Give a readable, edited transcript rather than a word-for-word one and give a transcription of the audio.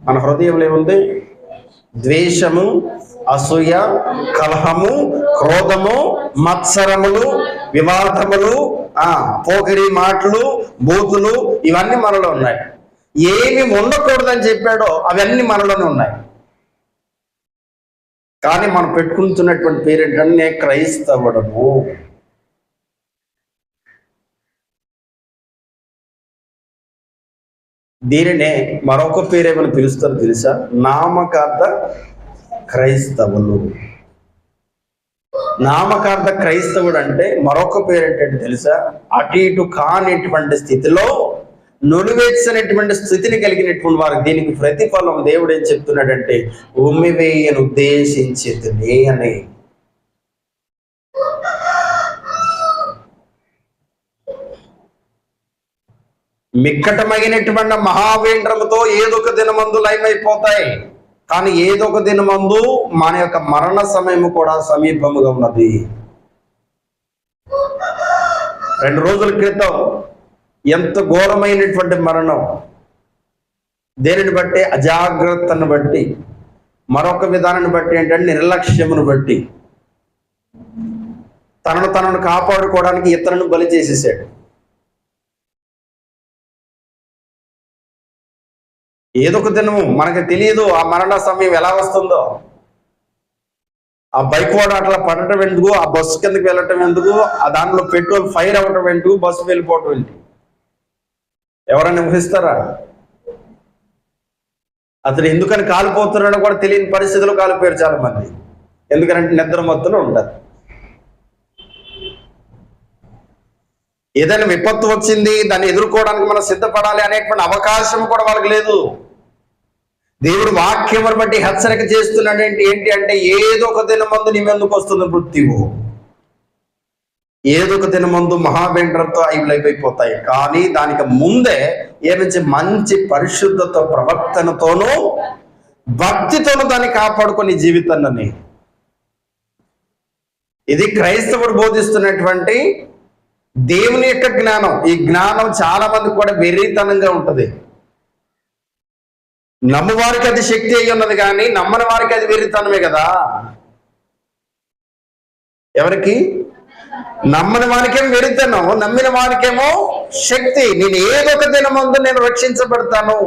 మన హృదయంలో ఏముంది? ద్వేషము, అసూయ, కలహము, క్రోధము, మత్సరములు, వివాదములు, పోకిరి మాటలు, బూతులు, ఇవన్నీ మనలో ఉన్నాయి. ఏమి ఉండకూడదని చెప్పాడో అవన్నీ మనలోనే ఉన్నాయి. కానీ మనం పెట్టుకుంటున్నటువంటి పేరు ఏంటంటే క్రైస్తవుడము. దీనినే మరొక పేరేమని పిలుస్తారు తెలుసా? నామకార్థ క్రైస్తవులు. నామకార్థ క్రైస్తవుడు అంటే మరొక పేరు ఏంటంటే తెలుసా? అటు ఇటు కానిటువంటి స్థితిలో నులివెచ్చనటువంటి స్థితిని కలిగినటువంటి వారు. దీనికి ప్రతిఫలం దేవుడు ఏం చెప్తున్నాడంటే ఉమ్మివేయను ఉద్దేశించితిని అని. మిక్కటమైనటువంటి మహావేంద్రముతో ఏదొక దినమందు లయమైపోతాయి. కానీ ఏదొక దినమందు మన యొక్క మరణ సమయము కూడా సమీపముగా ఉన్నది. 2 రోజుల క్రితం ఎంత ఘోరమైనటువంటి మరణం! దేనిని బట్టి? అజాగ్రత్తను బట్టి, మరొక విధానాన్ని బట్టి ఏంటంటే నిర్లక్ష్యమును బట్టి, తనను కాపాడుకోవడానికి ఇతరులను బలి చేసేసాడు. ఏదొక దినము మనకు తెలియదు ఆ మరణ సమయం ఎలా వస్తుందో. ఆ బైక్ వాడు అట్లా పడటం ఎందుకు? ఆ బస్సు కిందకి వెళ్ళటం ఎందుకు? ఆ దాంట్లో పెట్రోల్ ఫైర్ అవ్వటం ఎందుకు? బస్సు వెళ్ళిపోవటం ఎందుకు? ఎవరైనా ఊహిస్తారా? అతను ఎందుకని కాలిపోతున్నాడో కూడా తెలియని పరిస్థితుల్లో కాలిపోయారు చాలా మంది. ఎందుకంటే నిద్ర మత్తులో ఉంటారు. ఏదైనా విపత్తు వచ్చింది, దాన్ని ఎదుర్కోవడానికి మనం సిద్ధపడాలి అనేటువంటి అవకాశం కూడా వాళ్ళకి లేదు. దేవుడు వాక్యమును బట్టి హెచ్చరిక చేస్తున్నాడు. ఏంటి అంటే ఏదో ఒక దినమందు నీ మీదకు వస్తుంది మృత్యువు. ఏదో ఒక దినమందు మహాబెండ్రంతో అయిపోతాయి. కానీ దానికి ముందే మంచి పరిశుద్ధత ప్రవర్తనతోనూ భక్తితోనూ దాన్ని కాపాడుకొని జీవితాన్ని. ఇది క్రైస్తవుడు బోధిస్తున్నటువంటి దేవుని యొక్క జ్ఞానం. ఈ జ్ఞానం చాలా మంది కూడా వెర్రితనంగా ఉంటుంది. నమ్మువారికి అది శక్తి అయి ఉన్నది, కానీ నమ్మని వారికి అది వెర్రితనమే కదా. ఎవరికి? నమ్మని వారికేమో వెర్రితనం, నమ్మిన వారికేమో శక్తి. నేను ఏదో ఒక దినమందు నేను రక్షించబడతాను,